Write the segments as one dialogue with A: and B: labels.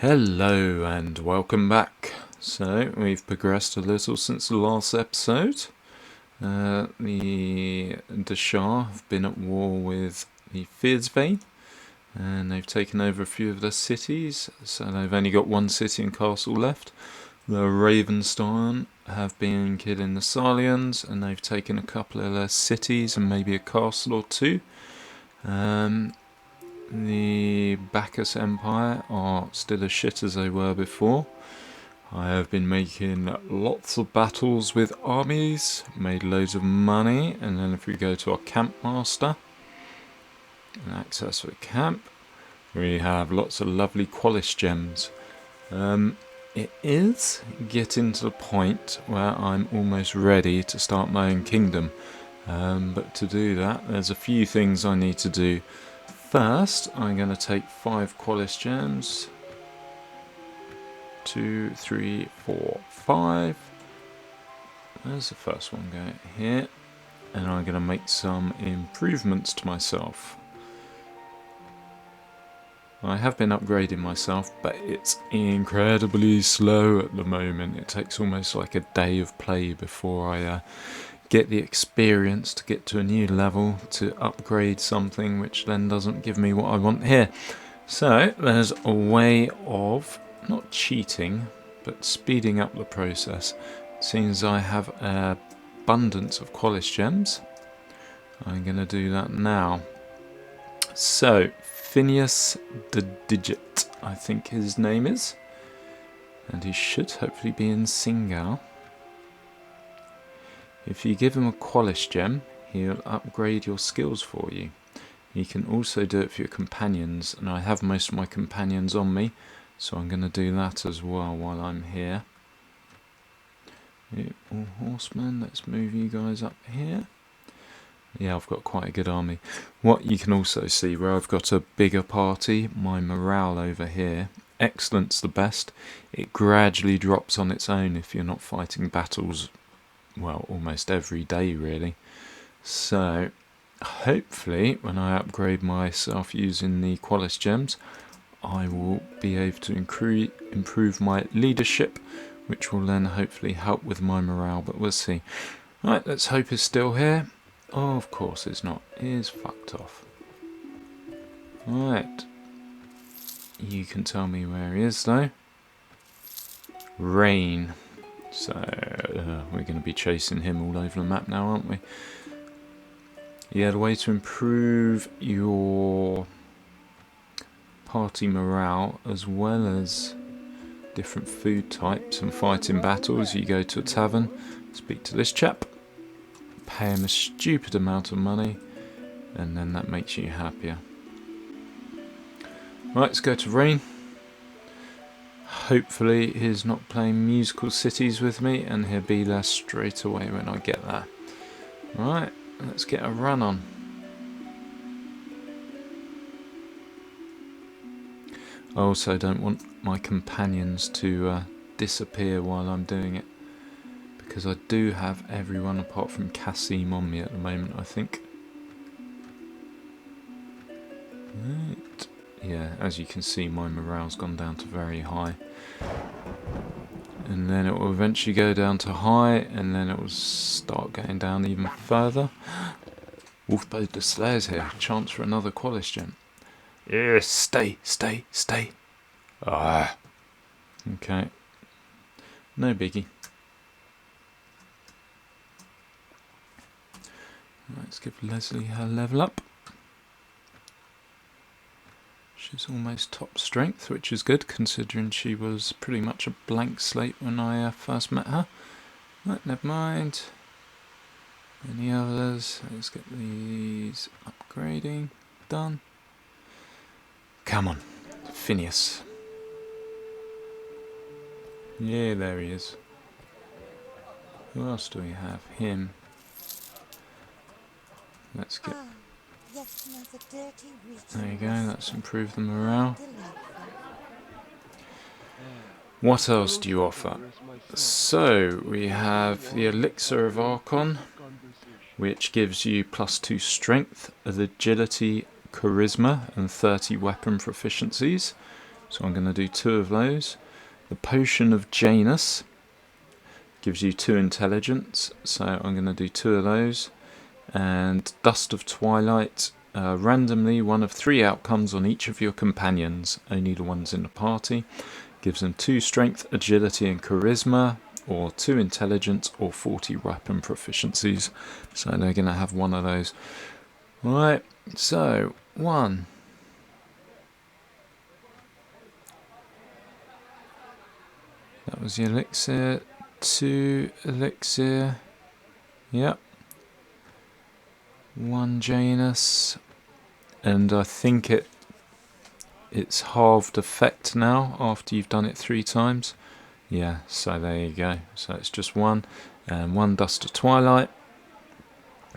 A: Hello and welcome back. So we've progressed a little since the last episode. The Dashar have been at war with the Fearsvein, and they've taken over a few of their cities, so they've only got one city and castle left. The Ravenstein have been killing the Salians, and they've taken a couple of their cities and maybe a castle or two. The Bacchus Empire are still as shit as they were before. I have been making lots of battles with armies, made loads of money, and then if we go to our camp master and access the camp, we have lots of lovely Qualis gems. It is getting to the point where I'm almost ready to start my own kingdom, but to do that there's a few things I need to do. First, I'm going to take 5 Qualis gems. 2, 3, 4, 5. There's the first one going here. And I'm going to make some improvements to myself. I have been upgrading myself, but it's incredibly slow at the moment. It takes almost like a day of play before I get the experience to get to a new level to upgrade something which then doesn't give me what I want here. So there's a way of not cheating but speeding up the process. Since I have an abundance of Qualis gems, I'm going to do that now. So Phineas the Digit, I think his name is, and he should hopefully be in Singal. If you give him a Qualis gem, he'll upgrade your skills for you. You can also do it for your companions, and I have most of my companions on me, so I'm going to do that as well while I'm here. All horsemen, let's move you guys up here. Yeah, I've got quite a good army. What you can also see, where I've got a bigger party, my morale over here, excellent's the best. It gradually drops on its own if you're not fighting battles, well, almost every day really. So hopefully when I upgrade myself using the Qualis gems, I will be able to improve my leadership, which will then hopefully help with my morale, but we'll see. Right, let's hope it's still here. Oh, of course it's not. It is fucked off. Right. You can tell me where he is though. Rain. So we're going to be chasing him all over the map now, aren't we? Yeah, the way to improve your party morale as well as different food types and fighting battles, you go to a tavern, speak to this chap, pay him a stupid amount of money, and then that makes you happier. Right, let's go to Rain. Hopefully he's not playing musical cities with me, and he'll be there straight away when I get there. Right, let's get a run on. I also don't want my companions to disappear while I'm doing it, because I do have everyone apart from Cassim on me at the moment, I think. Right. Yeah, as you can see, my morale's gone down to very high. And then it will eventually go down to high, and then it will start going down even further. Wolfbode the Slayer's here. Chance for another Qualis gem. Yes, stay. Ah. Okay. No biggie. Let's give Leslie her level up. She's almost top strength, which is good considering she was pretty much a blank slate when I first met her. Right, never mind. Any others? Let's get these upgrading done. Come on, Phineas. Yeah, there he is. Who else do we have? Him. Let's get... There you go, let's improve the morale. What else do you offer? So, we have the Elixir of Archon, which gives you +2 strength, agility, charisma, and 30 weapon proficiencies. So I'm going to do 2 of those. The Potion of Janus gives you 2 intelligence, so I'm going to do 2 of those. And Dust of Twilight, randomly 1 of 3 outcomes on each of your companions, only the ones in the party. Gives them 2 strength, agility and charisma, or 2 intelligence, or 40 weapon proficiencies. So they're going to have 1 of those. Right, so 1. That was the elixir. 2 elixir. Yep. 1 Janus. And I think it's halved effect now after you've done it 3 times. Yeah, so there you go. So it's just 1. And 1 Dust of Twilight.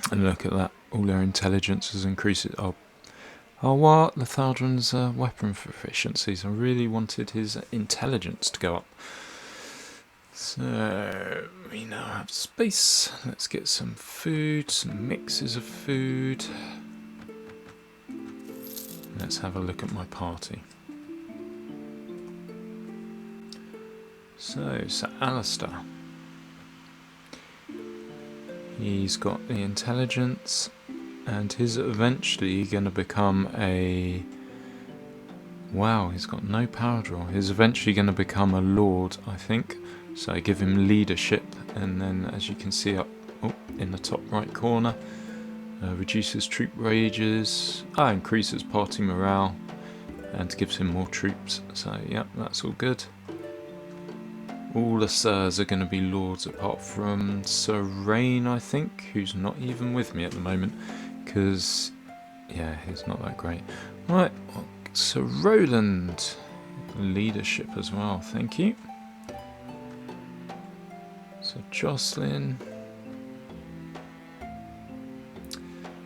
A: And look at that. All their intelligence has increased. Oh, what? Lithaldron's weapon proficiencies. I really wanted his intelligence to go up. So we now have space. Let's get some food, some mixes of food. Let's have a look at my party. So Alistair. He's got the intelligence, and he's eventually going to become a... Wow, he's got no power draw. He's eventually going to become a lord, I think. So I give him leadership, and then as you can see up in the top right corner, reduces troop wages, increases party morale, and gives him more troops. So yeah, that's all good. All the sirs are going to be lords apart from Sir Rain, I think, who's not even with me at the moment, because yeah, he's not that great. Right, Sir Roland, leadership as well, thank you. So Jocelyn,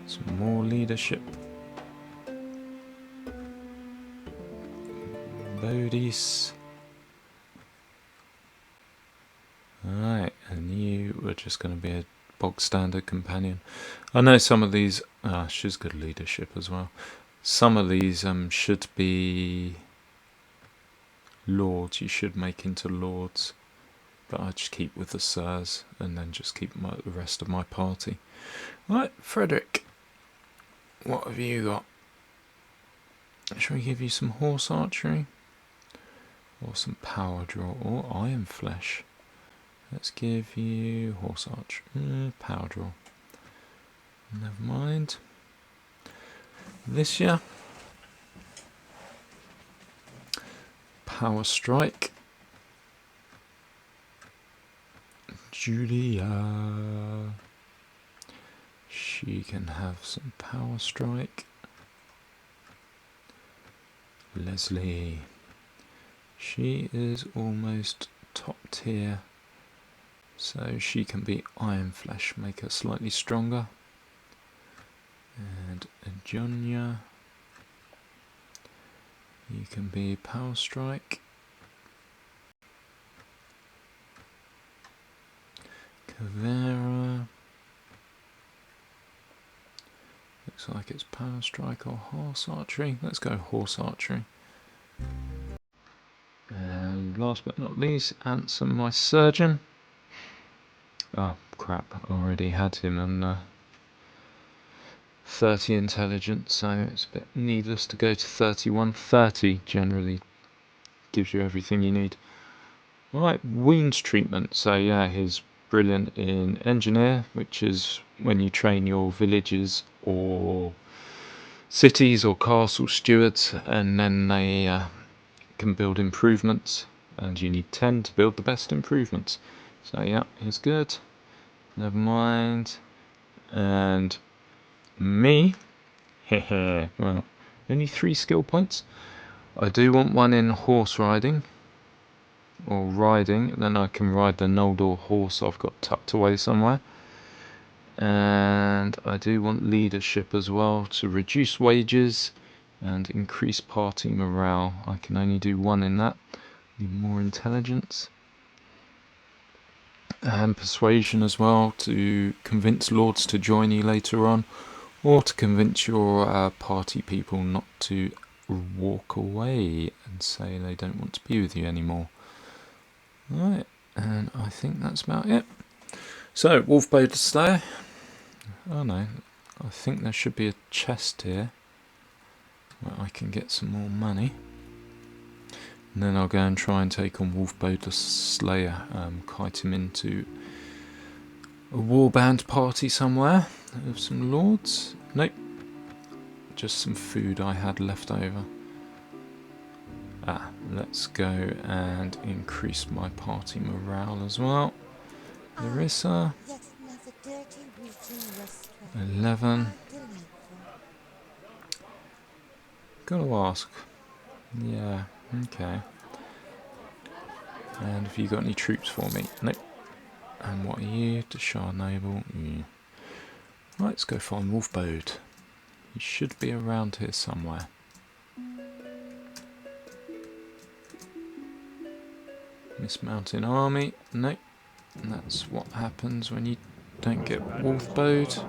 A: some more leadership. Bodis. Alright, and you were just going to be a bog standard companion. I know some of these, she's good leadership as well. Some of these should be lords, you should make into lords. But I just keep with the sirs and then just keep the rest of my party. Right, Frederick, what have you got? Shall we give you some horse archery? Or some power draw, or iron flesh? Let's give you horse arch, power draw. Never mind. This year, power strike. Julia, she can have some power strike. Leslie, she is almost top tier, so she can be iron flesh, make her slightly stronger. And Jonya, you can be power strike. Kavera, looks like it's power strike or horse archery. Let's go horse archery. And last but not least, Ansem, my surgeon. Oh crap, I already had him on 30 intelligence, so it's a bit needless to go to 31. 30 generally gives you everything you need. Right, wounds treatment. So yeah, he's brilliant in engineer, which is when you train your villages or cities or castle stewards, and then they can build improvements, and you need 10 to build the best improvements. So yeah, he's good. Never mind. And me, well, only 3 skill points. I do want 1 in horse riding or riding, then I can ride the Noldor horse I've got tucked away somewhere. And I do want leadership as well, to reduce wages and increase party morale. I can only do 1 in that. Need more intelligence. And persuasion as well, to convince lords to join you later on, or to convince your party people not to walk away and say they don't want to be with you anymore. Right, and I think that's about it. So, Wolfbode the Slayer. Oh no, I think there should be a chest here where I can get some more money. And then I'll go and try and take on Wolfbode the Slayer, kite him into a warband party somewhere of some lords. Nope, just some food I had left over. Let's go and increase my party morale as well. Larissa, 11. Gotta ask. Yeah, okay. And have you got any troops for me? Nope. And what are you? Deshar Noble. Yeah. Right, let's go find Wolfbode. He should be around here somewhere. Mismounting army. Nope. And that's what happens when you don't get Wolfbode.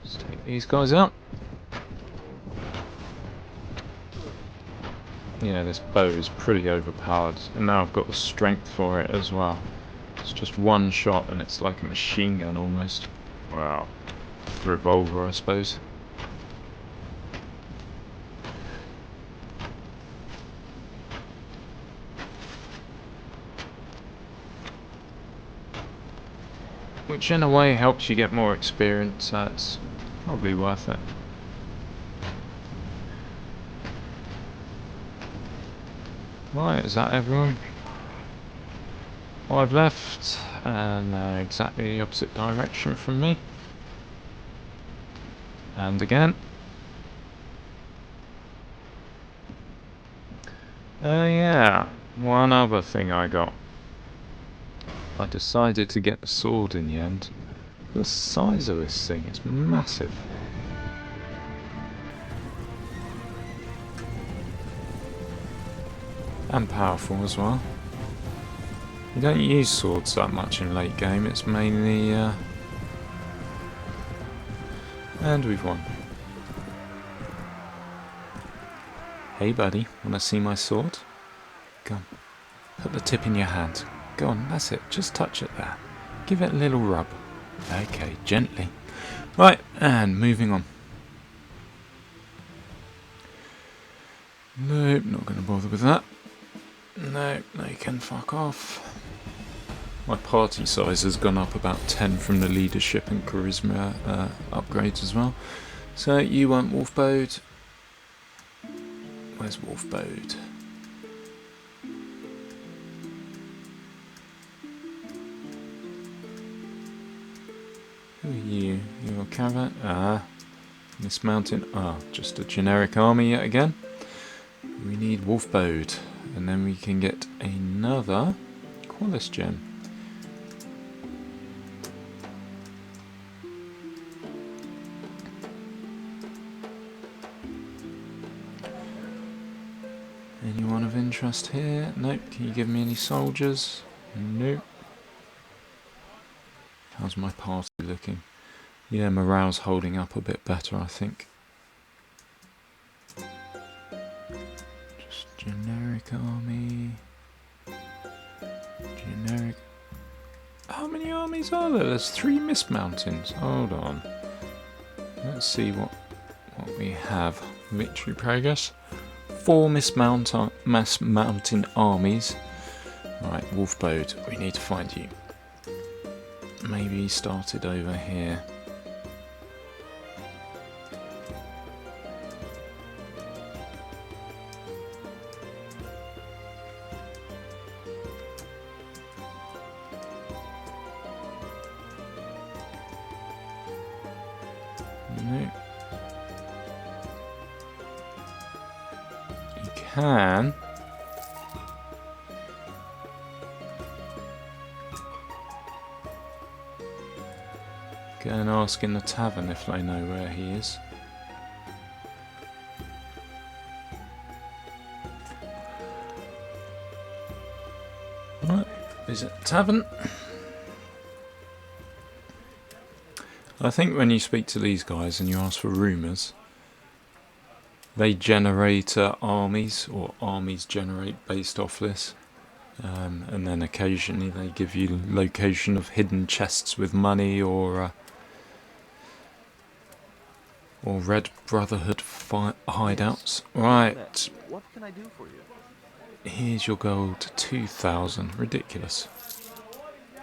A: Let's take these guys out. Yeah, this bow is pretty overpowered, and now I've got the strength for it as well. It's just one shot and it's like a machine gun almost. Wow. Revolver, I suppose. Which in a way helps you get more experience, so it's probably worth it. Right, is that everyone? 5 left, and exactly the opposite direction from me. And again. Yeah, one other thing I got. I decided to get the sword in the end. The size of this thing is massive. And powerful as well. You don't use swords that much in late game, it's mainly... And we've won. Hey buddy, wanna see my sword? Go on, put the tip in your hand. Go on, that's it, just touch it there. Give it a little rub. Okay, gently. Right, and moving on. Nope, not going to bother with that. No, they can fuck off. My party size has gone up about 10 from the leadership and charisma upgrades as well. So you want Wolfbode? Where's Wolfbode? Who are you? You're a caravan? Mismounting. Just a generic army yet again. We need Wolfbode, and then we can get another Qualis gem. Anyone of interest here? Nope. Can you give me any soldiers? Nope. How's my party looking? Yeah, morale's holding up a bit better, I think. Just generic army. Generic. How many armies are there? There's 3 mist mountains. Hold on. Let's see what we have. Victory progress. 4 mist mountain armies. Right, Wolfbode, we need to find you. Maybe he started over here. No. You can. Go and ask in the tavern if they know where he is. Right, visit the tavern. I think when you speak to these guys and you ask for rumours, they generate armies, or armies generate based off this. And then occasionally they give you location of hidden chests with money, or Red Brotherhood hideouts. Right.
B: What can I do for you?
A: Here's your gold, 2,000. Ridiculous.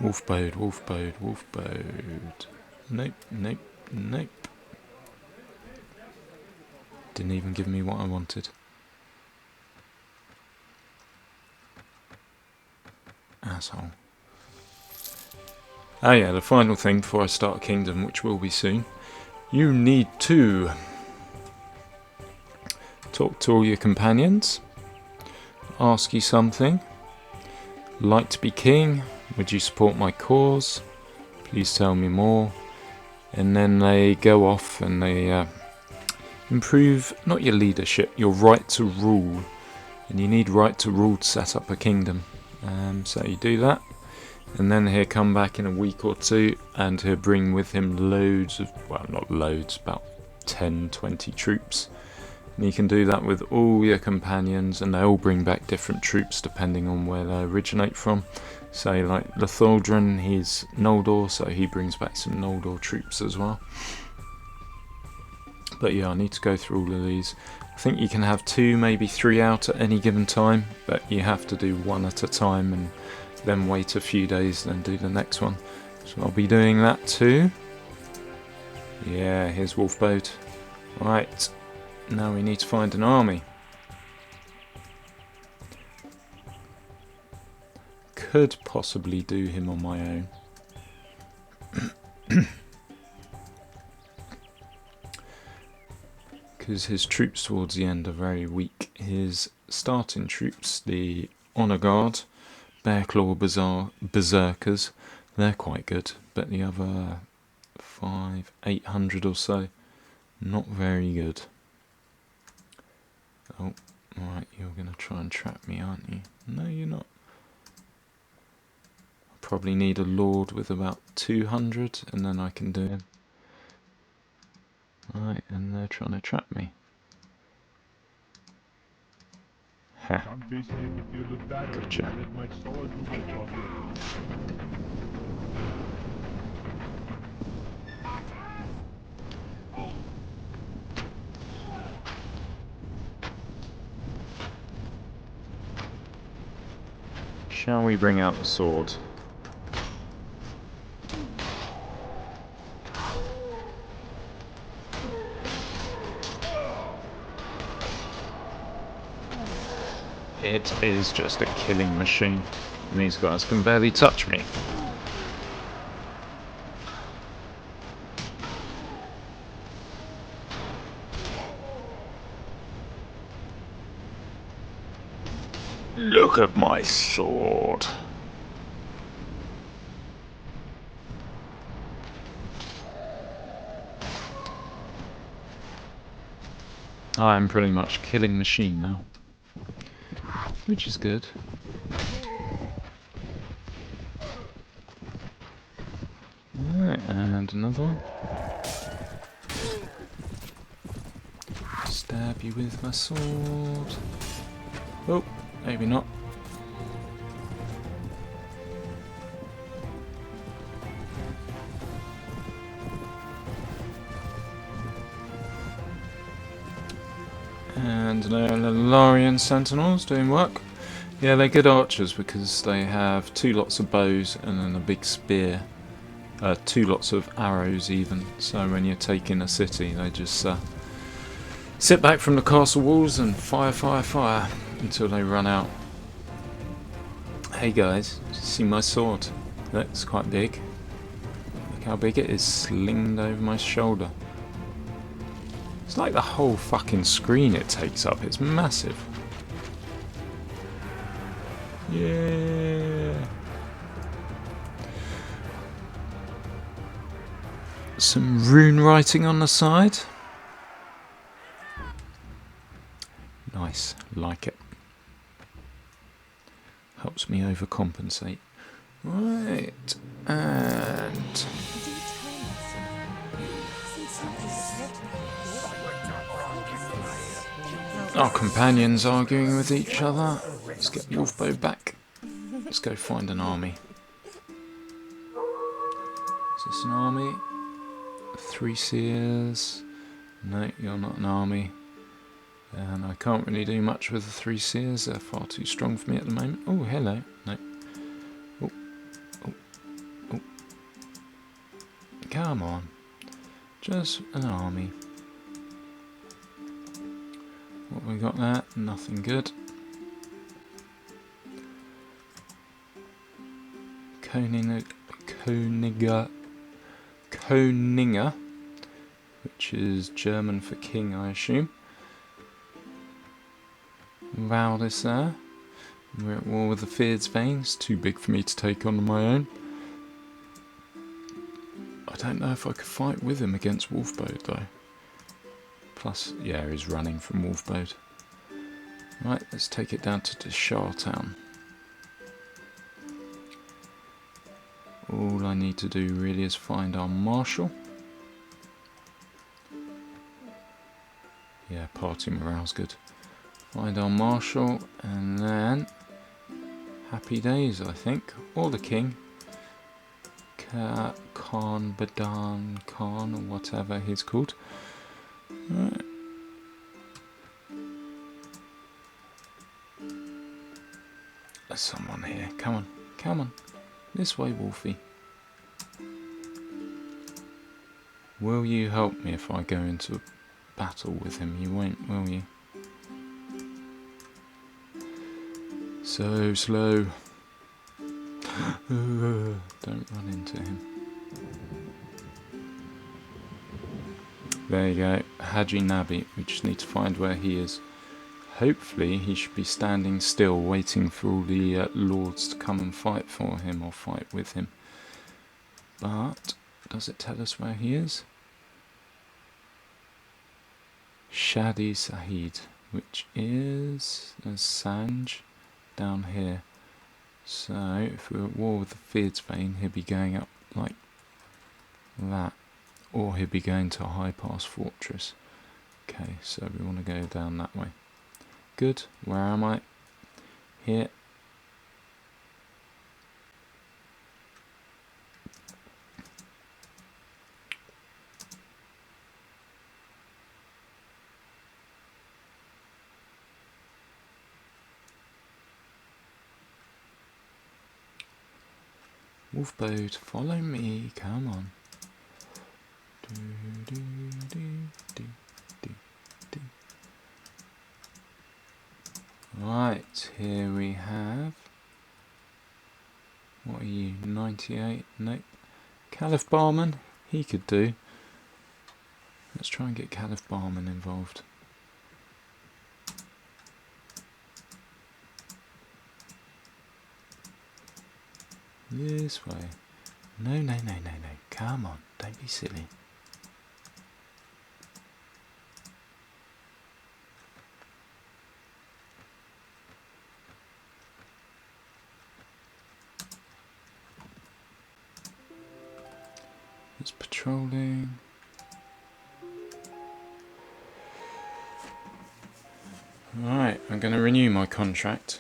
A: Wolfbode, Wolfbode, Wolfbode. Nope, nope, nope. Didn't even give me what I wanted. Asshole. Oh yeah, the final thing before I start a kingdom, which will be soon. You need to talk to all your companions. Ask you something. Like to be king? Would you support my cause? Please tell me more. And then they go off and they improve, not your leadership, your right to rule. And you need right to rule to set up a kingdom. So you do that. And then he'll come back in a week or two and he'll bring with him loads of, well, not loads, about 10, 20 troops. And you can do that with all your companions, and they all bring back different troops depending on where they originate from. Say like Litholdran, he's Noldor, so he brings back some Noldor troops as well. But yeah, I need to go through all of these. I think you can have 2, maybe 3 out at any given time, but you have to do 1 at a time and then wait a few days, then do the next one. So I'll be doing that too. Yeah, here's Wolfbode. Right, now we need to find an army. Could possibly do him on my own. Because his troops towards the end are very weak. His starting troops, the Honour Guard, Bearclaw Berserkers, they're quite good, but the other 800 or so, not very good. Oh, right, you're going to try and trap me, aren't you? No, you're not. I probably need a lord with about 200, and then I can do him. Right, and they're trying to trap me. Ha. Gotcha. Shall we bring out the sword? It is just a killing machine. And these guys can barely touch me. Look at my sword. I'm pretty much killing machine now, which is good. Alright, and another one. Stab you with my sword. Oh, maybe not. And the Lorien Sentinels doing work. Yeah, they're good archers because they have 2 lots of bows and then a big spear. 2 lots of arrows even. So when you're taking a city, they just sit back from the castle walls and fire, fire, fire until they run out. Hey guys, see my sword? That's quite big. Look how big it is, slinged over my shoulder. It's like the whole fucking screen it takes up. It's massive. Yeah. Some rune writing on the side. Nice, like it. Helps me overcompensate. Right, and Our companions arguing with each other. Let's get Wolfbode back. Let's go find an army. Is this an army? 3 seers. No, you're not an army. And I can't really do much with the 3 seers. They're far too strong for me at the moment. Oh, hello. No. Oh, oh, oh. Come on. Just an army. What have we got there? Nothing good. Koninger, which is German for king, I assume. Valdis there. We're at war with the Fearsbane. It's too big for me to take on my own. I don't know if I could fight with him against Wolfbode though. Plus, yeah, he's running from Wolfbode. Right, let's take it down to Deshar Town. All I need to do really is find our marshal. Yeah, party morale's good. Find our marshal and then happy days, I think. Or the king. Khan Badan Khan or whatever he's called. Right. There's someone here. Come on, come on. This way, Wolfie. Will you help me if I go into a battle with him? You won't, will you? So slow. Don't run into him. There you go. Haji Nabi. We just need to find where he is. Hopefully he should be standing still waiting for all the lords to come and fight for him or fight with him. But does it tell us where he is? Shadi Sahid, which is Sanj down here. So if we're at war with the Fearsbane, he'll be going up like that. Or he'll be going to a high pass fortress. Okay, so we want to go down that way. Good. Where am I? Here. Wolfbode, follow me. Come on. Right, here we have. What are you? 98? Nope. Caliph Barman, he could do. Let's try and get Caliph Barman involved. This way. No, no, no, no, no. Come on, don't be silly. It's patrolling. Right, I'm going to renew my contract.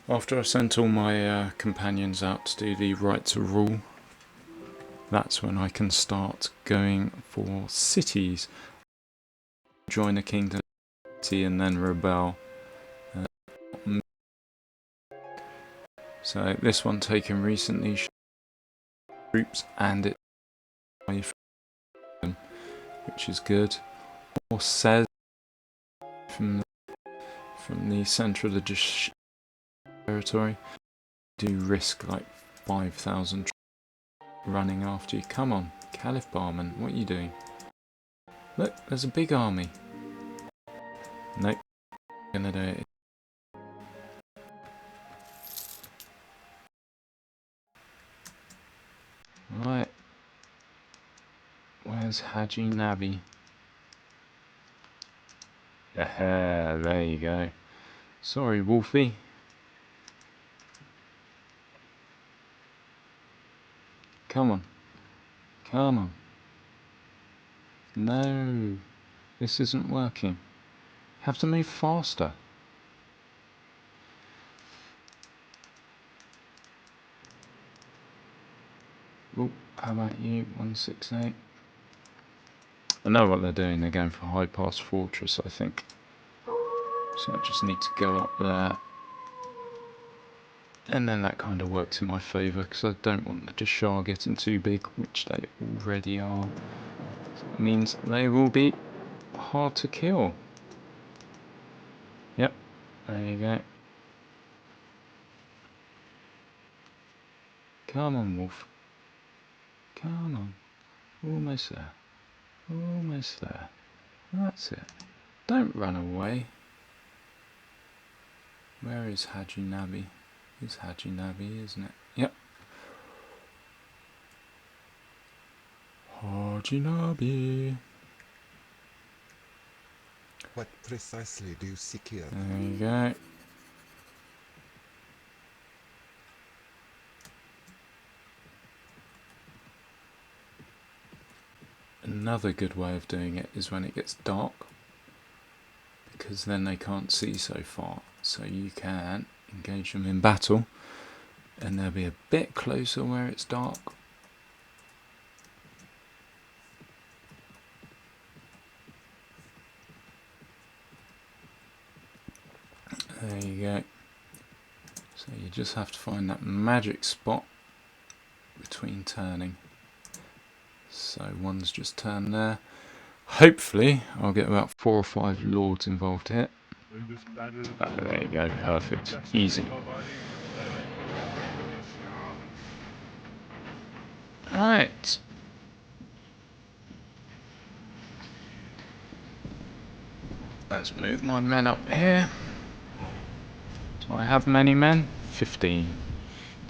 A: After I've sent all my companions out to do the right to rule, that's when I can start going for cities. Join a kingdom city and then rebel. So this one taken recently, troops, and it's which is good. Or says from the centre of the territory, do risk like 5,000 running after you. Come on, Caliph Barman, what are you doing? Look, there's a big army. Nope, gonna do it. Right, where's Haji Nabi? Yeah, there you go. Sorry, Wolfie. Come on. Come on. No, this isn't working. Have to move faster. Oh, how about you? 168. I know what they're doing. They're going for high pass fortress, I think. So I just need to go up there. And then that kind of works in my favour, because I don't want the Dishar getting too big, which they already are. So it means they will be hard to kill. Yep, there you go. Come on, Wolf. Come on. Almost there. Almost there. That's it. Don't run away. Where is Haji Nabi? It's Haji Nabi, isn't it? Yep. Haji Nabi.
B: What precisely do you seek here?
A: There you go. Another good way of doing it is when it gets dark, because then they can't see so far. So you can engage them in battle and they'll be a bit closer where it's dark. There you go. So you just have to find that magic spot between turning. So one's just turned there. Hopefully I'll get about 4 or 5 lords involved here. Oh, there you go, perfect, easy. Right. Let's move my men up here. Do I have many men? 15.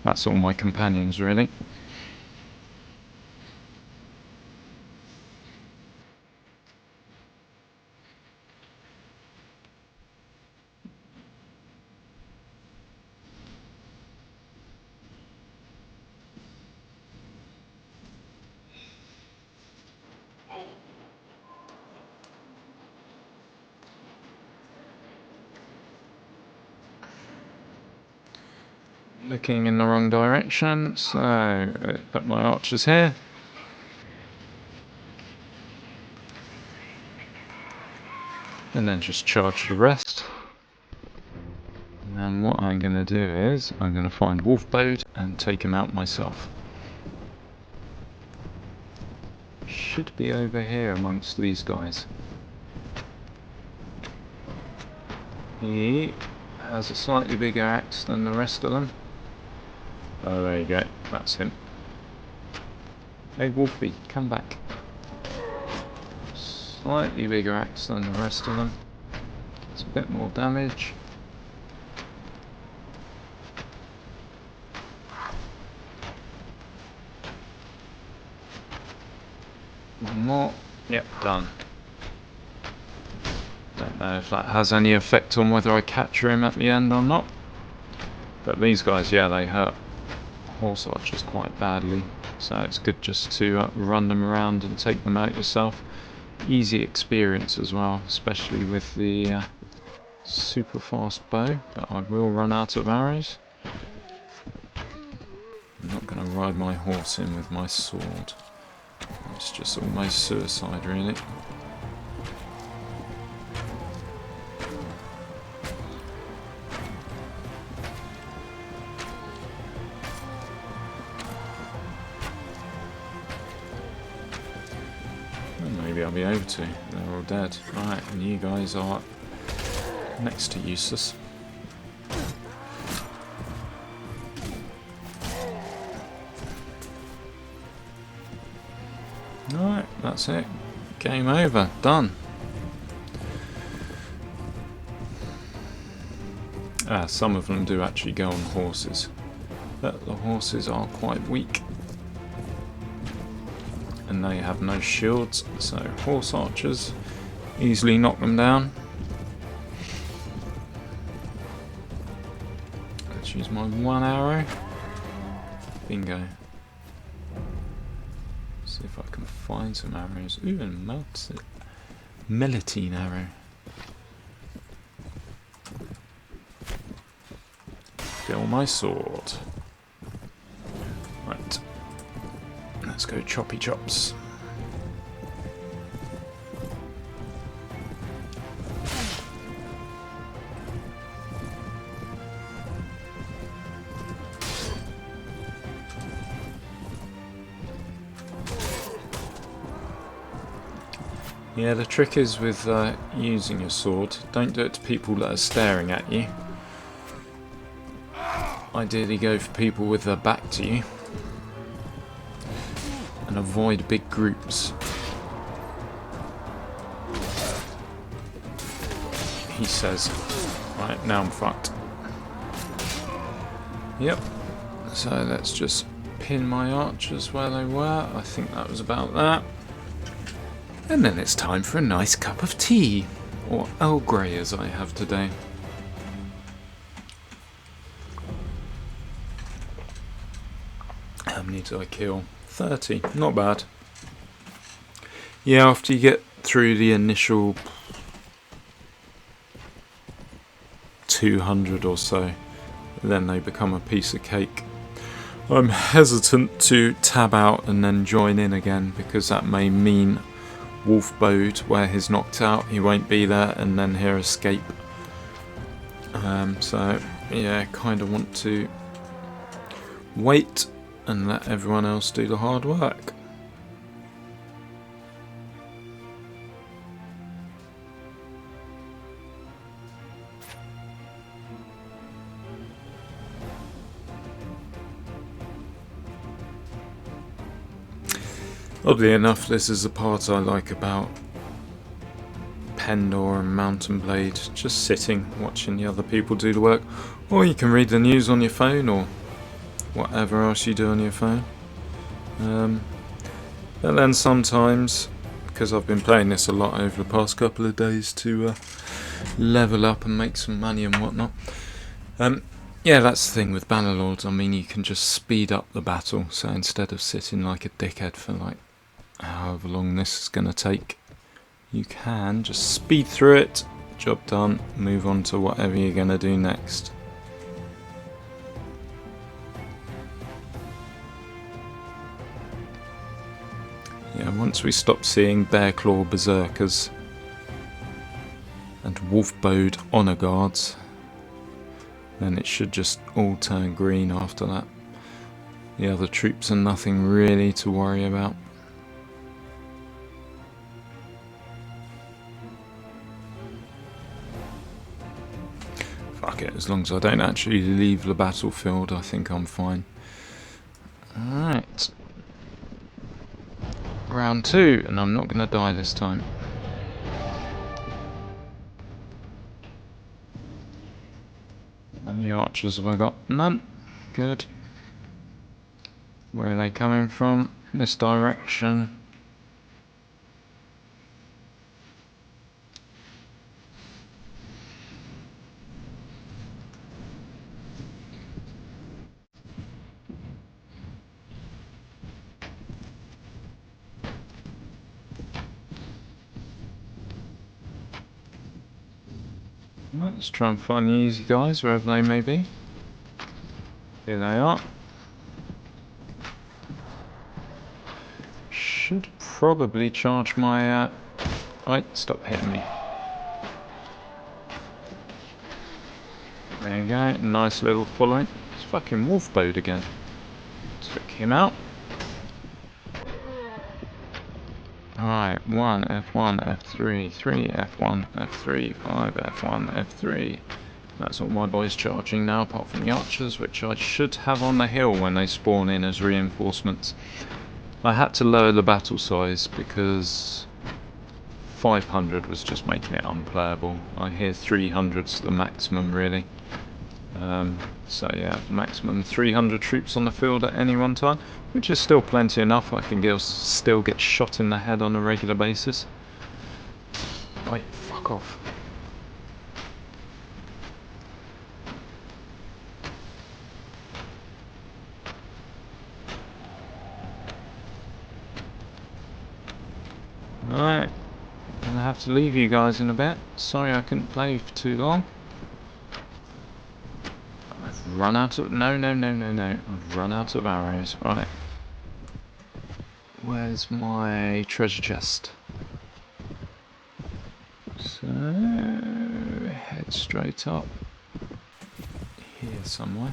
A: That's all my companions, really. Looking in the wrong direction, so put my archers here. And then just charge the rest. And then what I'm going to do is, I'm going to find Wolfbode and take him out myself. Should be over here amongst these guys. He has a slightly bigger axe than the rest of them. Oh, there you go, that's him. Hey Wolfie, come back. Slightly bigger axe than the rest of them. It's a bit more damage. One more. Yep, done. Don't know if that has any effect on whether I capture him at the end or not. But these guys, yeah, they hurt horse archers quite badly. So it's good just to run them around and take them out yourself. Easy experience as well, especially with the super fast bow. But I will run out of arrows. I'm not going to ride my horse in with my sword. It's just almost suicide, really. Maybe I'll be able to. They're all dead. Right, and you guys are next to useless. Alright, that's it. Game over. Done. Some of them do actually go on horses, but the horses are quite weak. And they have no shields, so horse archers easily knock them down. Let's use my one arrow. Bingo. See if I can find some arrows. Ooh, and melitine arrow. Fill my sword. Right. Let's go choppy chops. Yeah, the trick is with using your sword, don't do it to people that are staring at you. Ideally go for people with their back to you. And avoid big groups. He says. Right, now I'm fucked. Yep. So let's just pin my archers where they were. I think that was about that. And then it's time for a nice cup of tea, or Earl Grey as I have today. How many did I kill? 30, not bad. Yeah, after you get through the initial 200 or so, then they become a piece of cake. I'm hesitant to tab out and then join in again, because that may mean Wolfbode, where he's knocked out, he won't be there, and then he'll escape. So yeah, kind of want to wait and let everyone else do the hard work. Oddly enough, this is the part I like about Pendor and Mountain Blade, just sitting, watching the other people do the work. Or you can read the news on your phone, or whatever else you do on your phone. But then sometimes, because I've been playing this a lot over the past couple of days to level up and make some money and whatnot. Yeah, that's the thing with Bannerlords. I mean, you can just speed up the battle, so instead of sitting like a dickhead for like however long this is going to take, you can just speed through it, job done, move on to whatever you're going to do next. Yeah, once we stop seeing Bearclaw Berserkers and Wolfbode Honour Guards, then it should just all turn green after that. The other troops are nothing really to worry about. Fuck it, as long as I don't actually leave the battlefield, I think I'm fine. Alright. Round 2, and I'm not going to die this time. And the archers have I got? None. Good. Where are they coming from? This direction. Let's try and find the easy guys, wherever they may be. Here they are. Should probably charge my... Right, stop hitting me. There you go, nice little following. It's fucking Wolfbode again. Took him out. Alright, 1, F1, F3, 3, F1, F3, 5, F1, F3. That's all my boys charging now, apart from the archers, which I should have on the hill when they spawn in as reinforcements. I had to lower the battle size because 500 was just making it unplayable. I hear 300's the maximum, really. So yeah, maximum 300 troops on the field at any one time, which is still plenty enough. I can still get shot in the head on a regular basis. Right, fuck off. Alright, I'm gonna have to leave you guys in a bit. Sorry I couldn't play for too long. I've run out of... No. I've run out of arrows. Right. Where's my treasure chest? So... head straight up. Here somewhere.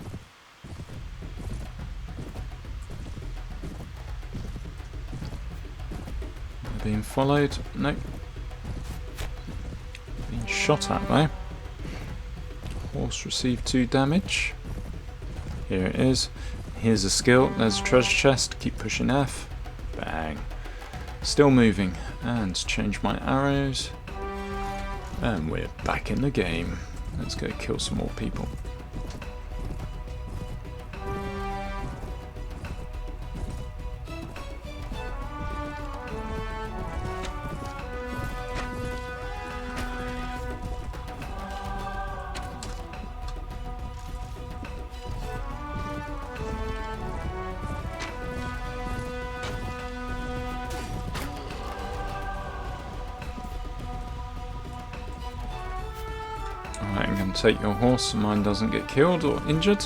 A: Being followed? Nope. Being shot at though. Horse received 2 damage. Here it is. Here's a skill. There's a treasure chest. Keep pushing F. Bang. Still moving. And change my arrows. And we're back in the game. Let's go kill some more people. Alright, I'm going to take your horse so mine doesn't get killed or injured.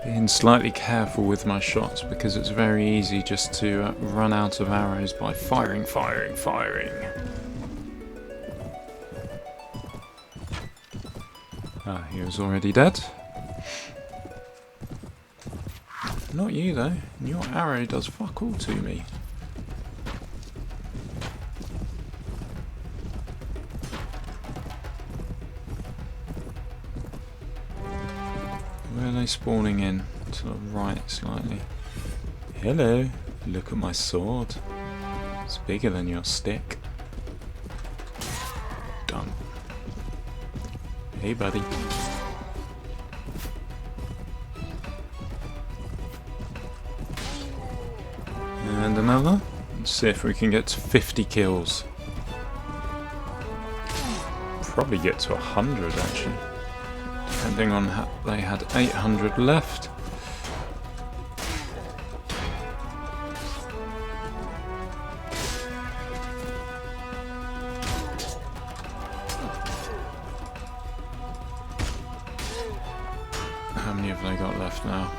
A: Being slightly careful with my shots because it's very easy just to run out of arrows by firing. Ah, he was already dead. Not you though, your arrow does fuck all to me. Where are they spawning in? To the right slightly. Hello, look at my sword. It's bigger than your stick. Done. Hey buddy. And another. Let's see if we can get to 50 kills. Probably get to 100 actually. Depending on how they had 800 left. How many have they got left now?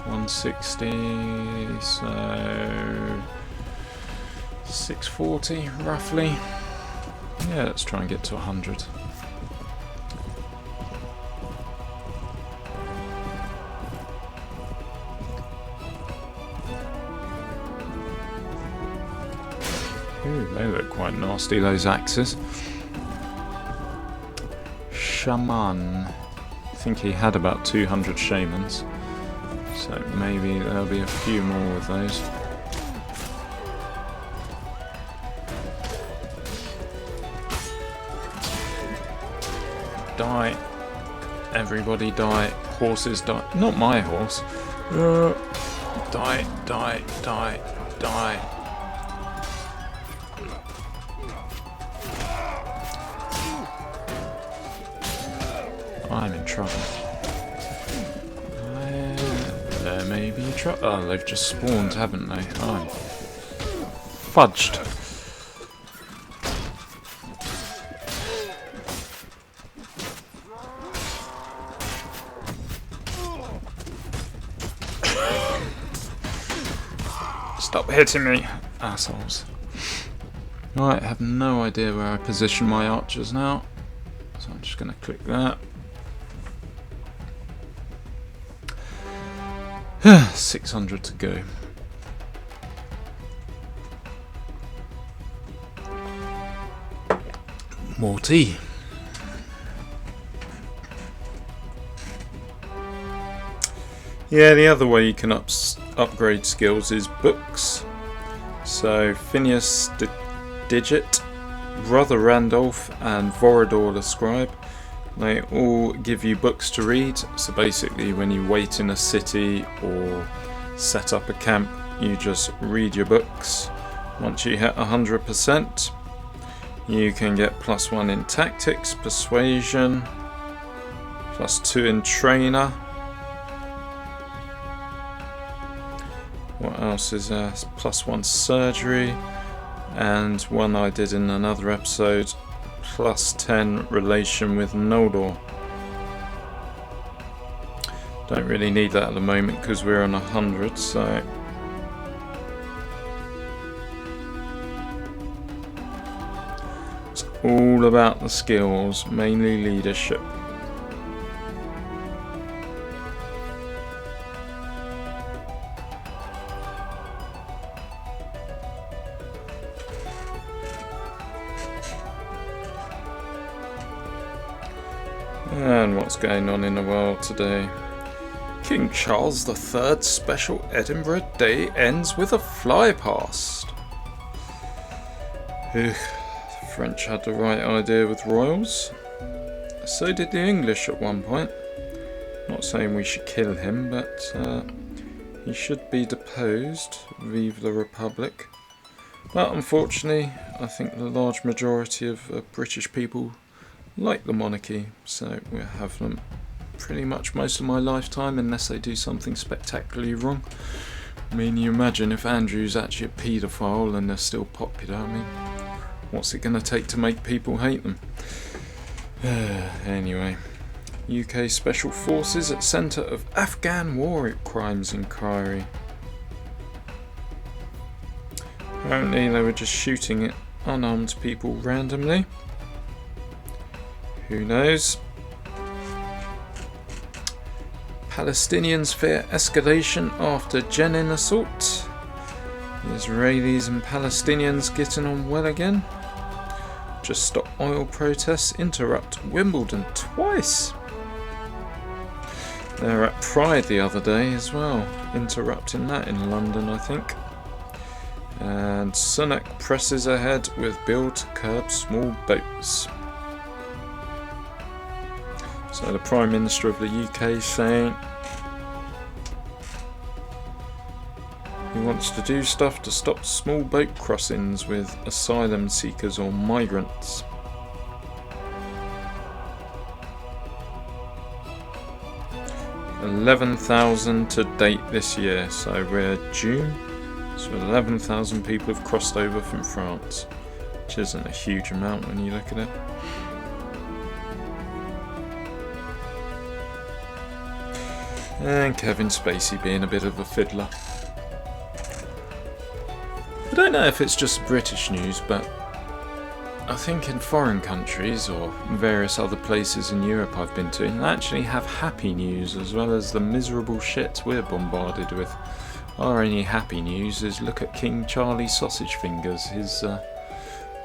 A: 160, so 640 roughly. Yeah, let's try and get to 100. Ooh, they look quite nasty, those axes. Shaman. I think he had about 200 shamans. So maybe there'll be a few more with those. Die. Everybody die. Horses die. Not my horse. Die. I'm in trouble. There may be trouble. Oh, they've just spawned, haven't they? Oh, I'm fudged. Stop hitting me, assholes. Right, I have no idea where I position my archers now, so I'm just going to click that. 600 to go. More tea. Yeah, the other way you can upgrade skills is books. So Phineas the Digit, Brother Randolph and Vorador the Scribe, they all give you books to read. So basically when you wait in a city or set up a camp, you just read your books. Once you hit 100%, you can get +1 in tactics, persuasion, +2 in trainer. What else is there? +1 surgery, and one I did in another episode, +10 relation with Noldor. Don't really need that at the moment because we're on 100, so it's all about the skills, mainly leadership. And what's going on in the world today? King Charles III's special Edinburgh Day ends with a fly past. Ugh, the French had the right idea with royals. So did the English at one point. Not saying we should kill him, but he should be deposed. Vive la Republic. But unfortunately, I think the large majority of British people like the monarchy, so we'll have them pretty much most of my lifetime unless they do something spectacularly wrong. I mean, you imagine if Andrew's actually a paedophile and they're still popular, I mean, what's it going to take to make people hate them? Anyway, UK Special Forces at centre of Afghan war crimes inquiry. Apparently they were just shooting at unarmed people randomly. Who knows? Palestinians fear escalation after Jenin assault. The Israelis and Palestinians getting on well again. Just stop oil protests interrupt Wimbledon twice. They were at Pride the other day as well, interrupting that in London, I think. And Sunak presses ahead with bill to curb small boats. So the Prime Minister of the UK saying he wants to do stuff to stop small boat crossings with asylum seekers or migrants. $11,000 to date this year, so we're June. So 11,000 people have crossed over from France, which isn't a huge amount when you look at it. And Kevin Spacey being a bit of a fiddler. I don't know if it's just British news, but I think in foreign countries or various other places in Europe I've been to, they actually have happy news as well as the miserable shit we're bombarded with. Our only happy news is look at King Charlie Sausage Fingers. He's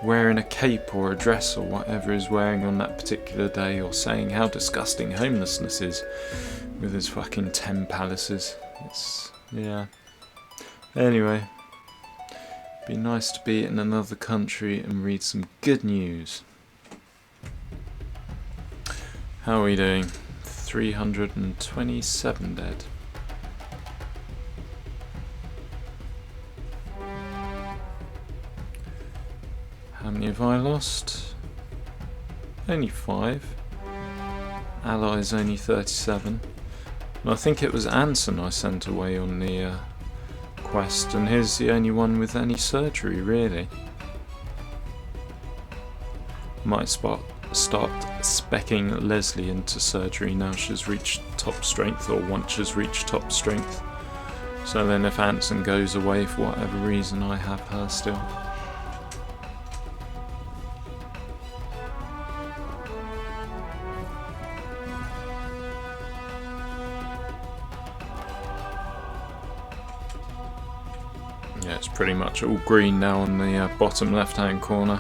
A: wearing a cape or a dress or whatever he's wearing on that particular day, or saying how disgusting homelessness is with his fucking 10 palaces. It's, yeah. Anyway, be nice to be in another country and read some good news. How are we doing? 327 dead. How many have I lost? Only 5. Allies only 37. And I think it was Anson I sent away on the quest, and he's the only one with any surgery, really. Might start speccing Leslie into surgery now she's reached top strength, or once she's reached top strength. So then if Anson goes away for whatever reason, I have her still. Yeah, it's pretty much all green now on the bottom left hand corner.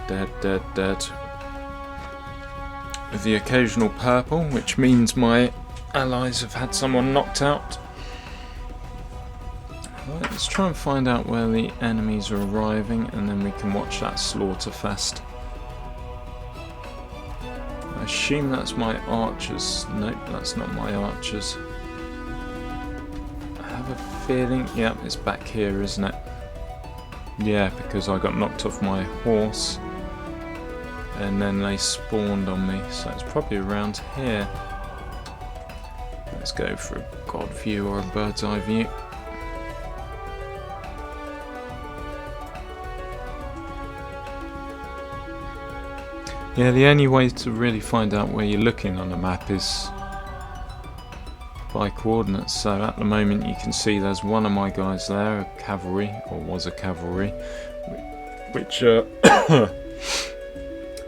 A: Dead, dead, dead. With the occasional purple, which means my allies have had someone knocked out. Right, let's try and find out where the enemies are arriving, and then we can watch that slaughter fest. I assume that's my archers. Nope, that's not my archers. I have a feeling, yeah, it's back here, isn't it? Yeah, because I got knocked off my horse and then they spawned on me, so it's probably around here. Let's go for a god view or a bird's eye view. Yeah, the only way to really find out where you're looking on the map is by coordinates. So at the moment you can see there's one of my guys there, a cavalry, or was a cavalry, which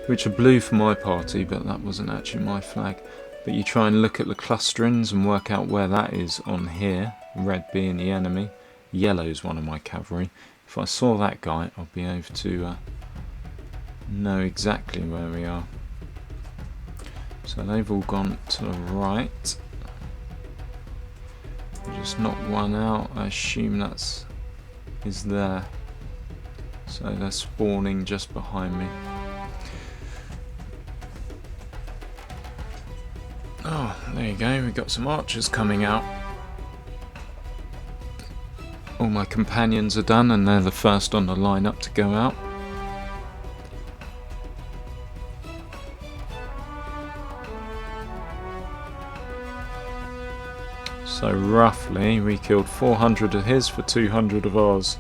A: which are blue for my party, but that wasn't actually my flag. But you try and look at the clusterings and work out where that is on here, red being the enemy, yellow is one of my cavalry. If I saw that guy, I'd be able to know exactly where we are. So they've all gone to the right. Just knocked one out. I assume that's is there. So they're spawning just behind me. Oh, there you go. We've got some archers coming out. All my companions are done, and they're the first on the lineup to go out. So roughly we killed 400 of his for 200 of ours.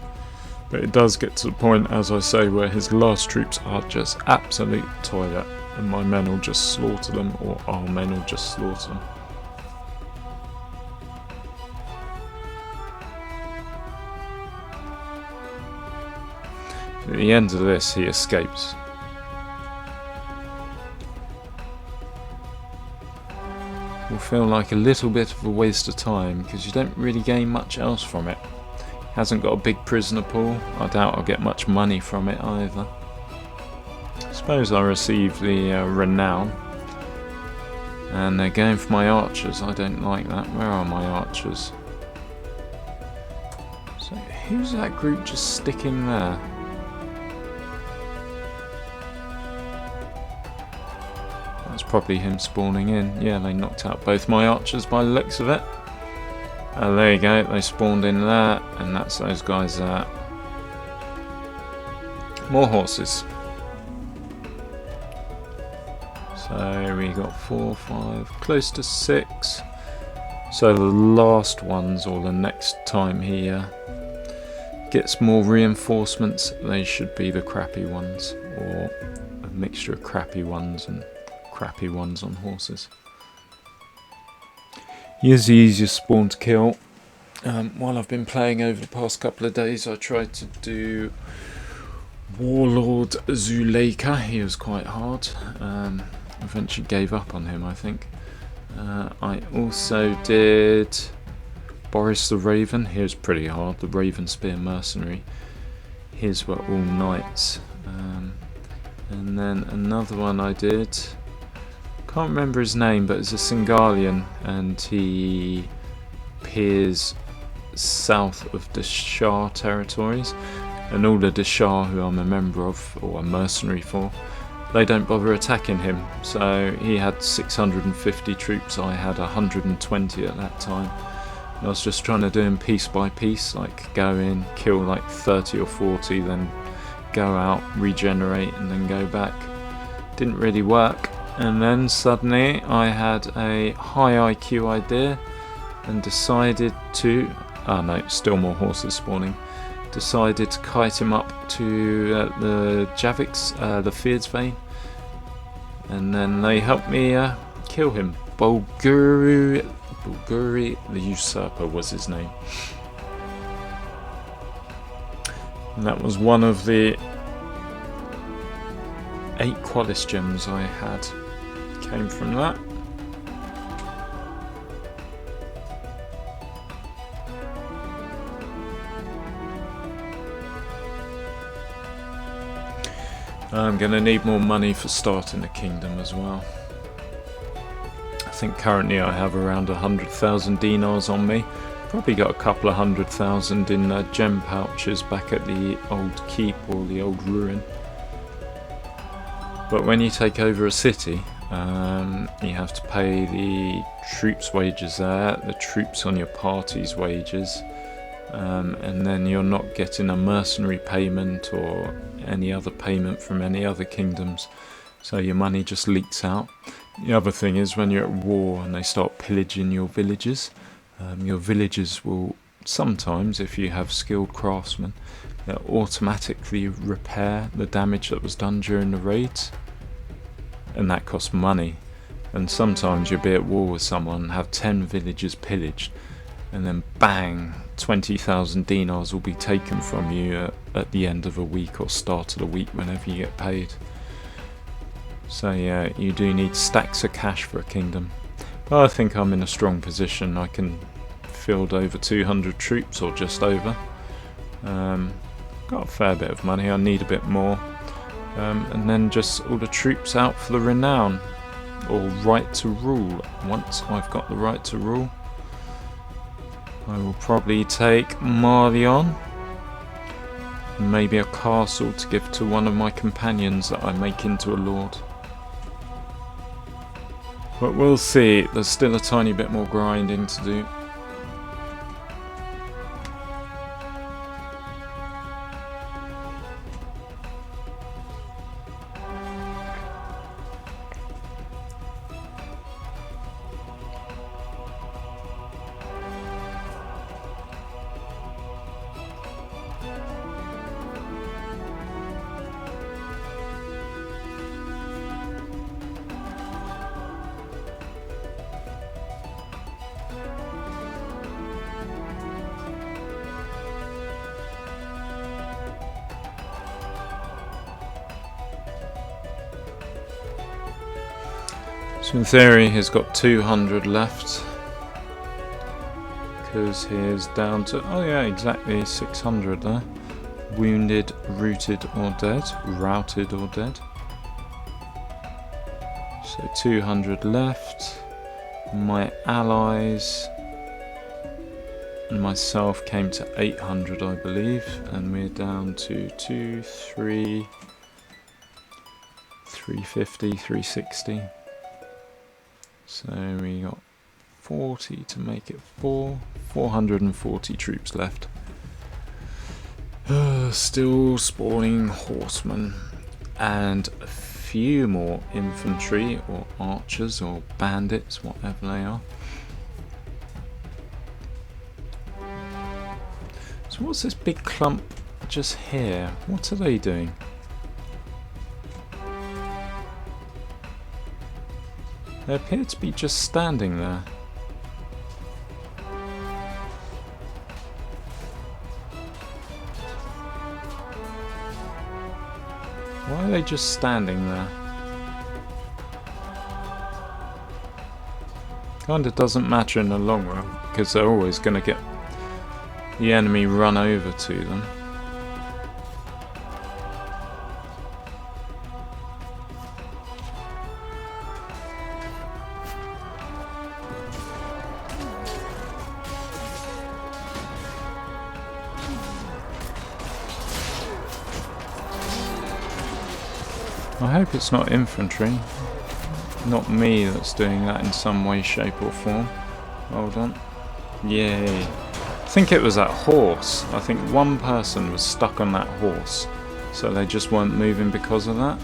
A: But it does get to the point, as I say, where his last troops are just absolute toilet, and my men will just slaughter them, or our men will just slaughter them. At the end of this, he escapes. Will feel like a little bit of a waste of time because you don't really gain much else from it. Hasn't got a big prisoner pool. I doubt I'll get much money from it either. I suppose I receive the renown, and they're going for my archers. I don't like that. Where are my archers? So who's that group just sticking there? That's probably him spawning in. Yeah, they knocked out both my archers by the looks of it. Oh, there you go, they spawned in there, and that's those guys there. More horses. So we got 4, 5, close to 6. So the last ones, or the next time he gets more reinforcements, they should be the crappy ones, or a mixture of crappy ones and crappy ones on horses. He is the easiest spawn to kill. While I've been playing over the past couple of days, I tried to do Warlord Zuleika. He was quite hard. Eventually gave up on him, I think. I also did Boris the Raven. He was pretty hard. The Raven Spear Mercenary. His were all knights. And then another one I did. Can't remember his name, but it's a Singalian, and he appears south of the Shah territories, and all the Deshah who I'm a member of, or a mercenary for, they don't bother attacking him. So he had 650 troops, I had 120 at that time. And I was just trying to do him piece by piece, like go in, kill like 30 or 40, then go out, regenerate, and then go back. Didn't really work. And then suddenly I had a high IQ idea and decided to, oh no, still more horses spawning, decided to kite him up to the Javiks, the Fear's Vein, and then they helped me kill him. Bulgari the Usurper was his name. And that was one of the 8 Qualis gems I had. Came from that. I'm going to need more money for starting the kingdom as well. I think currently I have around 100,000 dinars on me. Probably got a couple of 100,000 in gem pouches back at the old keep or the old ruin. But when you take over a city, you have to pay the troops' wages there, the troops on your party's wages, and then you're not getting a mercenary payment or any other payment from any other kingdoms, so your money just leaks out. The other thing is when you're at war and they start pillaging your villages will sometimes, if you have skilled craftsmen, they'll automatically repair the damage that was done during the raids, and that costs money. And sometimes you'll be at war with someone, have 10 villages pillaged, and then bang, 20,000 dinars will be taken from you at the end of a week or start of the week, whenever you get paid. So yeah, you do need stacks of cash for a kingdom. But I think I'm in a strong position. I can field over 200 troops, or just over. Got a fair bit of money, I need a bit more. And then just all the troops out for the renown, or right to rule. Once I've got the right to rule, I will probably take Marlion, and maybe a castle to give to one of my companions that I make into a lord. But we'll see, there's still a tiny bit more grinding to do. So in theory he's got 200 left, because he is down to, oh yeah, exactly 600 there. Wounded, routed or dead. So 200 left. My allies and myself came to 800, I believe, and we're down to 350, 360. So we got 40 to make it 440 troops left. Still spawning horsemen and a few more infantry or archers or bandits, whatever they are. So what's this big clump just here? What are they doing? They appear to be just standing there. Why are they just standing there? Kinda doesn't matter in the long run, because they're always gonna get the enemy run over to them. I hope it's not infantry, not me that's doing that in some way, shape or form. Hold on. Yay. I think it was that horse. I think one person was stuck on that horse, so they just weren't moving because of that.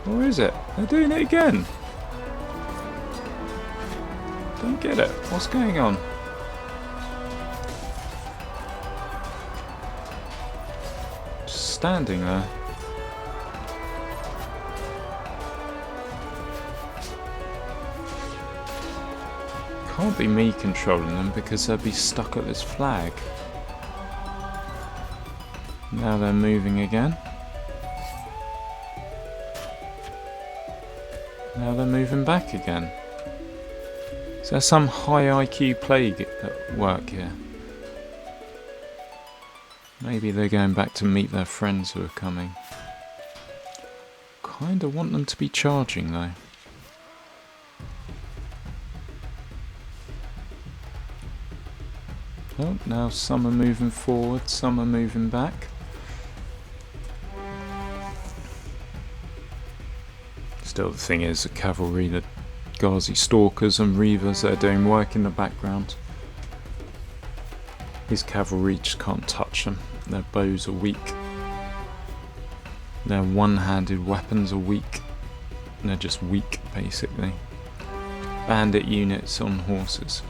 A: Or is it? They're doing it again. Don't get it. What's going on? Just standing there. Can't be me controlling them, because they'll be stuck at this flag. Now they're moving again. Now they're moving back again. Is there some high IQ plague at work here? Maybe they're going back to meet their friends who are coming. Kind of want them to be charging though. Oh, now some are moving forward, some are moving back. Still, the thing is, the cavalry, the Ghazi stalkers and reavers, they're doing work in the background. His cavalry just can't touch them. Their bows are weak. Their one-handed weapons are weak. They're just weak, basically. Bandit units on horses.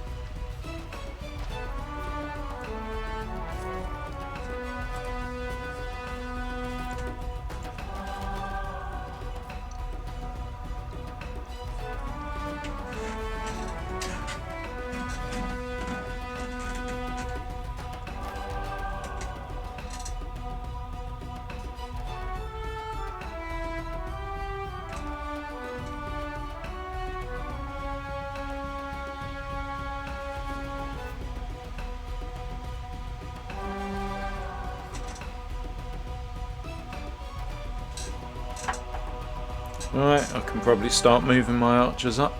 A: Alright, I can probably start moving my archers up.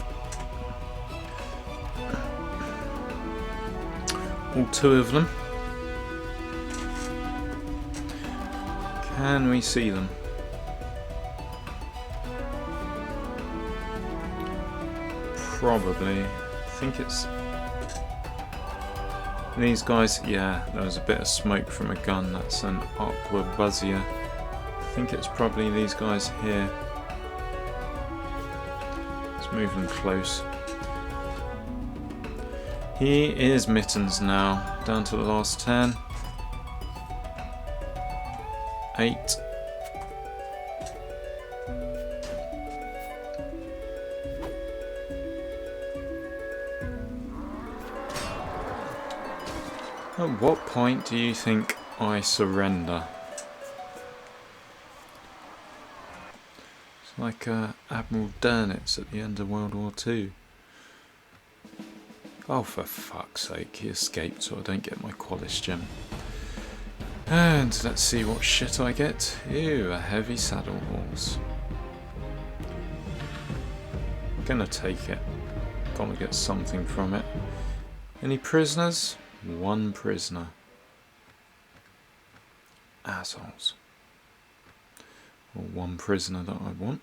A: All two of them. Can we see them? Probably. I think it's these guys. Yeah, there was a bit of smoke from a gun. That's an arquebusier. I think it's probably these guys here. Move them close. He is mittens now. Down to the last 10. 8. At what point do you think I surrender? Like Admiral Dönitz at the end of World War II. Oh, for fuck's sake, he escaped so I don't get my Qualis gem. And let's see what shit I get. Ew, a heavy saddle horse. Gonna take it. Gonna get something from it. Any prisoners? 1 prisoner. Assholes. Or 1 prisoner that I want.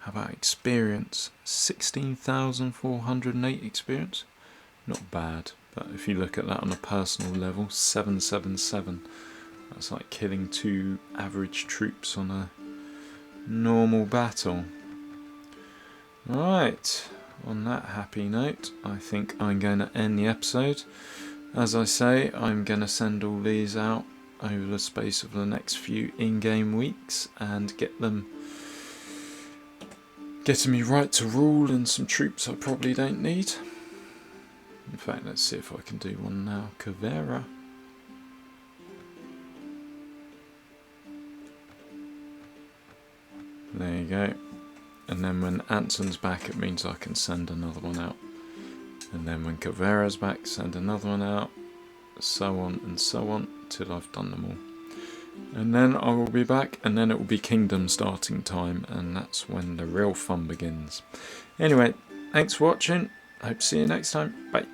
A: How about experience? 16,408 experience. Not bad, but if you look at that on a personal level, 777. That's like killing 2 average troops on a normal battle. Right, on that happy note, I think I'm going to end the episode. As I say, I'm going to send all these out over the space of the next few in-game weeks and getting me right to rule and some troops I probably don't need. In fact, let's see if I can do one now. Cavera. There you go. And then when Anson's back, it means I can send another one out. And then when Cavera's back, send another one out. So on and so on till I've done them all. And then I will be back, and then it will be Kingdom starting time, and that's when the real fun begins. Anyway, thanks for watching. Hope to see you next time. Bye.